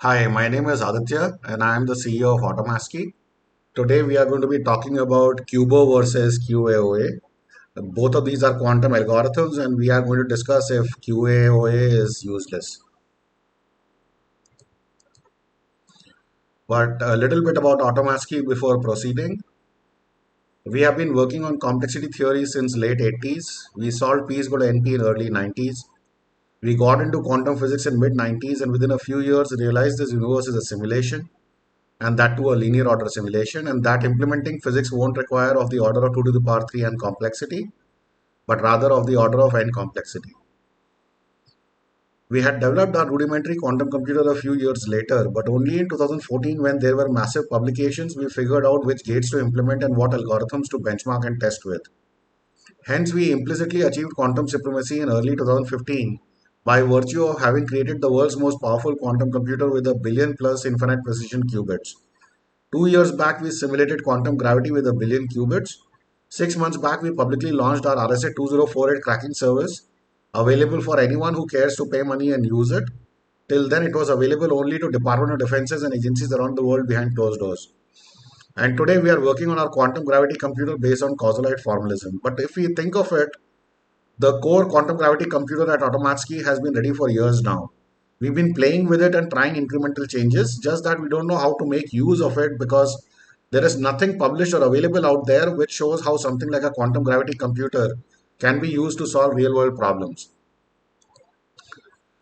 Hi, my name is Aditya and I am the CEO of Automaski. Today we are going to be talking about QUBO versus QAOA. Both of these are quantum algorithms and we are going to discuss if QAOA is useless. But a little bit about Automaski before proceeding. We have been working on complexity theory since late 80s. We solved P is equal to NP in early 90s. We got into quantum physics in mid 90s and within a few years realized this universe is a simulation, and that to a linear order simulation, and that implementing physics won't require of the order of 2 to the power 3 n complexity, but rather of the order of n complexity. We had developed our rudimentary quantum computer a few years later, but only in 2014, when there were massive publications, we figured out which gates to implement and what algorithms to benchmark and test with. Hence, we implicitly achieved quantum supremacy in early 2015 by virtue of having created the world's most powerful quantum computer with a billion plus infinite precision qubits. 2 years back, we simulated quantum gravity with a billion qubits. 6 months back, we publicly launched our RSA 2048 cracking service, available for anyone who cares to pay money and use it. Till then, it was available only to Department of Defenses and agencies around the world behind closed doors. And today, we are working on our quantum gravity computer based on causalite formalism. But if we think of it, the core quantum gravity computer at Automatsky has been ready for years now. We've been playing with it and trying incremental changes, just that we don't know how to make use of it because there is nothing published or available out there which shows how something like a quantum gravity computer can be used to solve real world problems.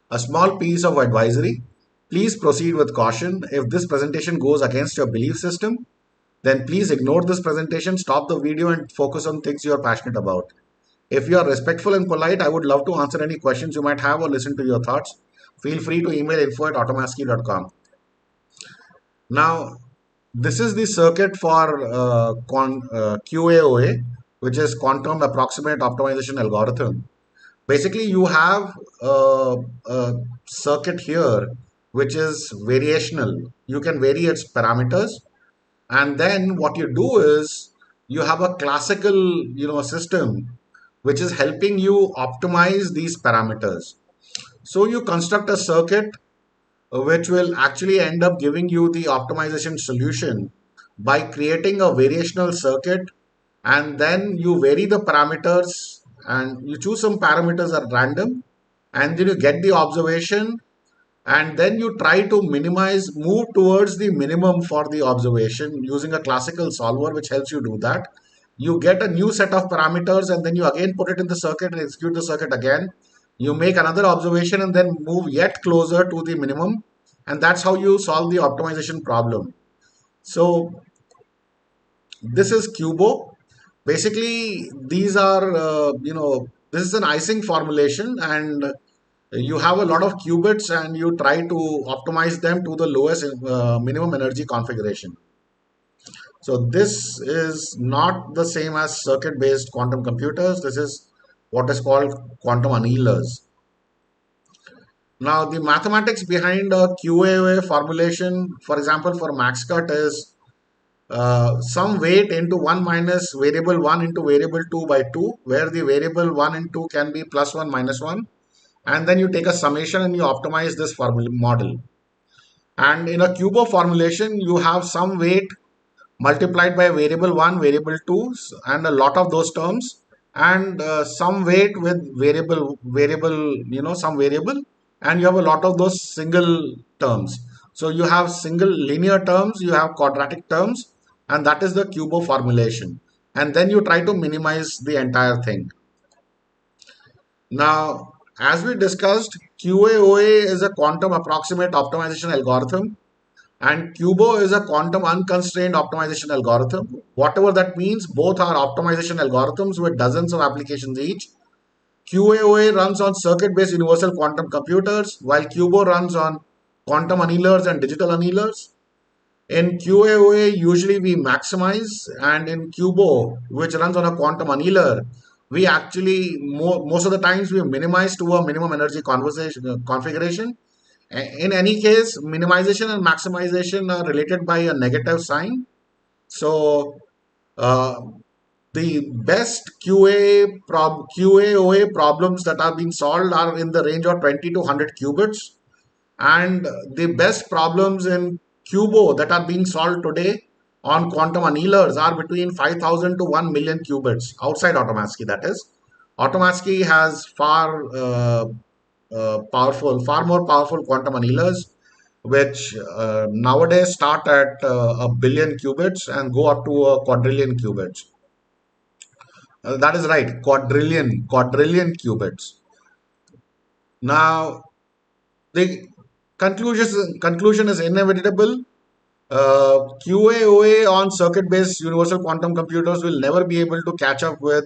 A small piece of advisory: please proceed with caution. If this presentation goes against your belief system, then please ignore this presentation, stop the video, and focus on things you are passionate about. If you are respectful and polite, I would love to answer any questions you might have or listen to your thoughts. Feel free to email info@automaski.com. Now, this is the circuit for QAOA, which is Quantum Approximate Optimization Algorithm. Basically, you have a circuit here which is variational. You can vary its parameters, and then what you do is you have a classical system which is helping you optimize these parameters. So you construct a circuit which will actually end up giving you the optimization solution by creating a variational circuit, and then you vary the parameters and you choose some parameters at random, and then you get the observation, and then you try to move towards the minimum for the observation using a classical solver which helps you do that. You get a new set of parameters and then you again put it in the circuit and execute the circuit again. You make another observation and then move yet closer to the minimum, and that's how you solve the optimization problem. So this is QUBO. Basically, these are this is an icing formulation, and you have a lot of qubits and you try to optimize them to the lowest minimum energy configuration. So this is not the same as circuit based quantum computers. This is what is called quantum annealers. Now the mathematics behind a QAOA formulation, for example for max cut, is some weight into 1 minus variable 1 into variable 2 by 2, where the variable 1 and 2 can be plus 1 minus 1, and then you take a summation and you optimize this formula model. And in a QUBO formulation, you have some weight multiplied by variable 1, variable 2, and a lot of those terms, and some weight with some variable, and you have a lot of those single terms. So you have single linear terms, you have quadratic terms, and that is the QUBO formulation. And then you try to minimize the entire thing. Now, as we discussed, QAOA is a quantum approximate optimization algorithm, and QUBO is a quantum unconstrained optimization algorithm. Whatever that means, both are optimization algorithms with dozens of applications each. QAOA runs on circuit-based universal quantum computers, while QUBO runs on quantum annealers and digital annealers. In QAOA, usually we maximize, and in QUBO, which runs on a quantum annealer, we actually most of the times we minimize to a minimum energy configuration. In any case, minimization and maximization are related by a negative sign. So uh, the best QAOA problems that are being solved are in the range of 20 to 100 qubits. And the best problems in QUBO that are being solved today on quantum annealers are between 5,000 to 1 million qubits outside Automatsky. That is, Automatsky has far more powerful quantum annealers, which nowadays start at a billion qubits and go up to a quadrillion qubits. That is right, quadrillion qubits. Now, the conclusion is inevitable. QAOA on circuit-based universal quantum computers will never be able to catch up with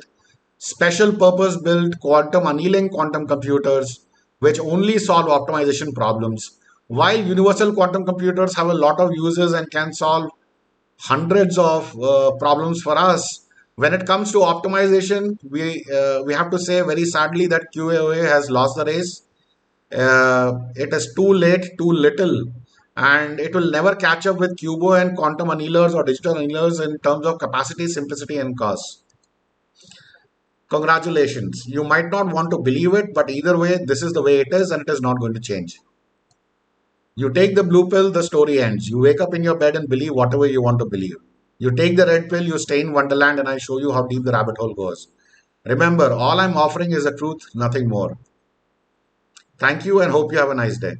special purpose-built quantum annealing quantum computers, which only solve optimization problems. While universal quantum computers have a lot of uses and can solve hundreds of problems for us, when it comes to optimization, we have to say very sadly that QAOA has lost the race. It is too late, too little, and it will never catch up with QUBO and quantum annealers or digital annealers in terms of capacity, simplicity, and cost. Congratulations. You might not want to believe it, but either way, this is the way it is, and it is not going to change. You take the blue pill, the story ends. You wake up in your bed and believe whatever you want to believe. You take the red pill, you stay in Wonderland, and I show you how deep the rabbit hole goes. Remember, all I'm offering is the truth, nothing more. Thank you, and hope you have a nice day.